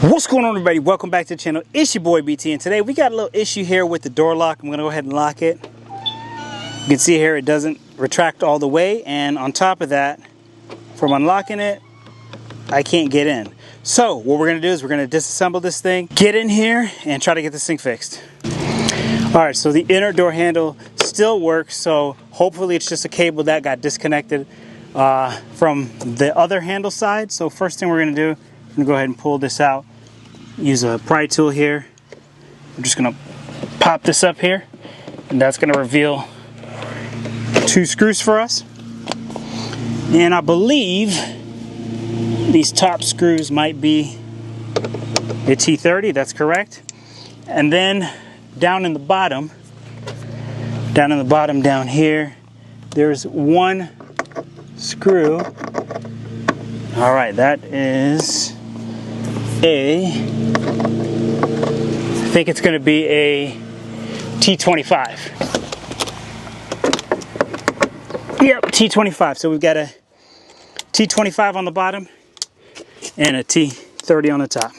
What's going on, everybody? Welcome back to the channel. It's your boy BT, and today we got a little issue here with the door lock. I'm gonna go ahead and lock it. You can see here it doesn't retract all the way, and on top of that, from unlocking it, I can't get in. So what we're gonna do is we're gonna disassemble this thing, get in here, and try to get this thing fixed. All right, so the inner door handle still works, so hopefully it's just a cable that got disconnected from the other handle side. So first thing we're gonna do, I'm gonna go ahead and pull this out. Use a pry tool here. I'm just gonna pop this up here, and that's gonna reveal 2 screws for us. And I believe these top screws might be a T30, that's correct. And then down in the bottom down here, there's 1 screw. All right, that is I think it's going to be a T25. Yep, T25. So we've got a T25 on the bottom and a T30 on the top.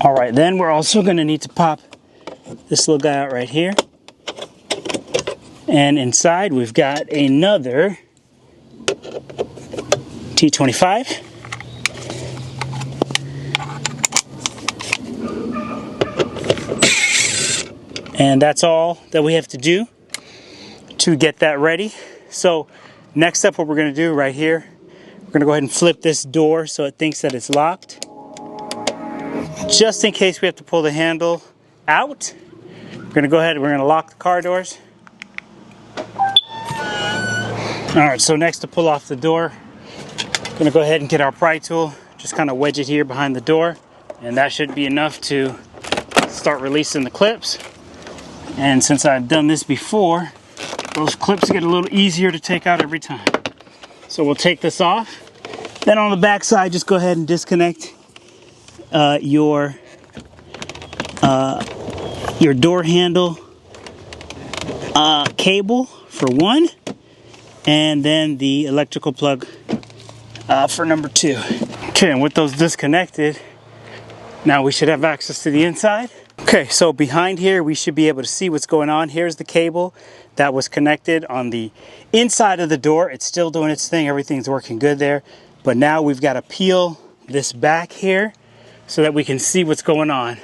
All right, then we're also going to need to pop this little guy out right here. And inside we've got another T25. And that's all that we have to do to get that ready. So next up, what we're going to do right here, we're going to go ahead and flip this door so it thinks that it's locked. Just in case we have to pull the handle out, we're going to go ahead and we're going to lock the car doors. Alright, so next to pull off the door, we're going to go ahead and get our pry tool, just kind of wedge it here behind the door, and that should be enough to start releasing the clips. And since I've done this before, those clips get a little easier to take out every time. So we'll take this off. Then on the back side, just go ahead and disconnect your door handle cable for 1, and then the electrical plug for number 2. Okay, and with those disconnected, now we should have access to the inside. Okay, so behind here we should be able to see what's going on. Here's the cable that was connected on the inside of the door. It's still doing its thing, everything's working good there. But now we've got to peel this back here so that we can see what's going on.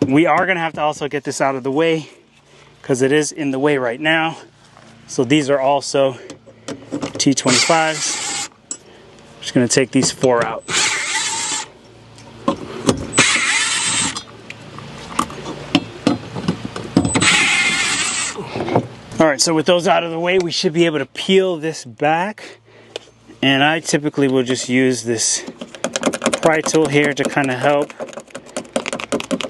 We are going to have to also get this out of the way because it is in the way right now. So these are also T25s. I'm just going to take these 4 out. Alright, so with those out of the way, we should be able to peel this back. And I typically will just use this pry tool here to kind of help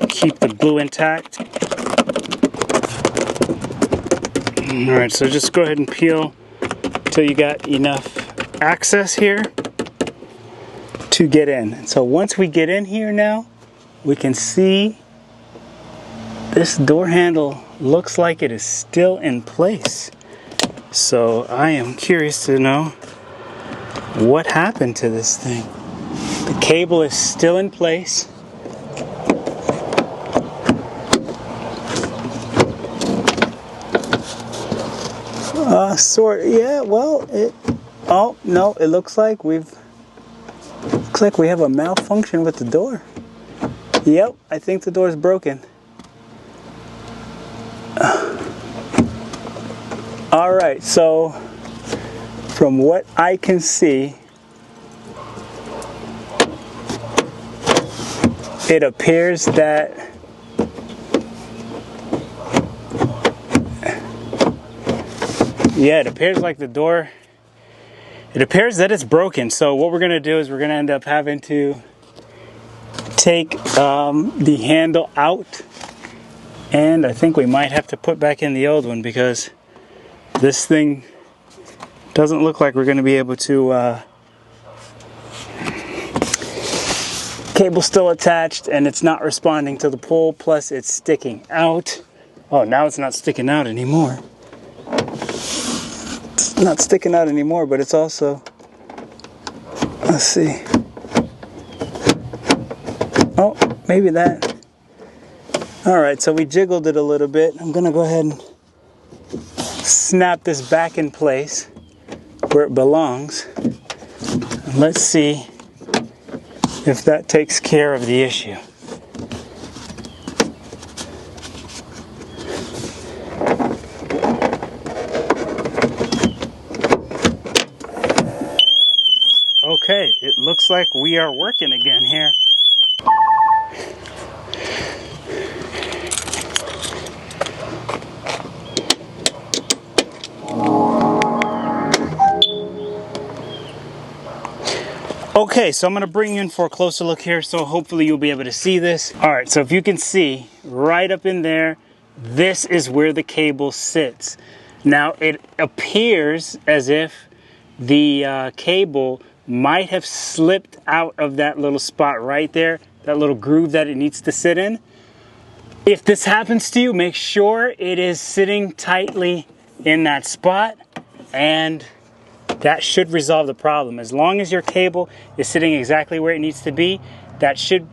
keep the glue intact. Alright, so just go ahead and peel until you got enough access here to get in. So once we get in here now, we can see this door handle looks like it is still in place. So I am curious to know what happened to this thing. The cable is still in place. Yeah, well, oh no, it looks like we have a malfunction with the door. Yep, I think the door is broken. All right, so from what I can see, it appears that it appears like the door, it appears that it's broken. So what we're going to do is we're going to end up having to take the handle out And I think we might have to put back in the old one because this thing doesn't look like we're going to be able to, cable's still attached and it's not responding to the pull, plus it's sticking out. Oh, now it's not sticking out anymore. It's not sticking out anymore, but it's also, let's see. Oh, maybe that. All right, so we jiggled it a little bit. I'm gonna go ahead and snap this back in place where it belongs. And let's see if that takes care of the issue. Okay, it looks like we are working again here. Okay, so I'm going to bring you in for a closer look here, so hopefully you'll be able to see this. All right, so if you can see right up in there, this is where the cable sits. Now, it appears as if the cable might have slipped out of that little spot right there, that little groove that it needs to sit in. If this happens to you, make sure it is sitting tightly in that spot, and that should resolve the problem. As long as your cable is sitting exactly where it needs to be, that should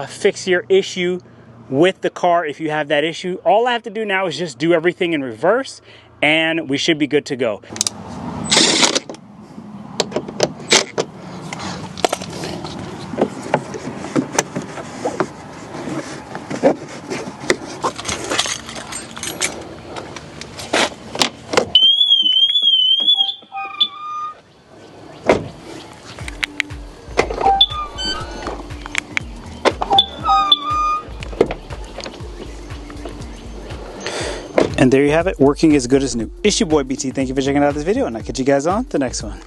fix your issue with the car if you have that issue. All I have to do now is just do everything in reverse and we should be good to go. And there you have it, working as good as new. It's your boy BT. Thank you for checking out this video, and I'll catch you guys on the next one.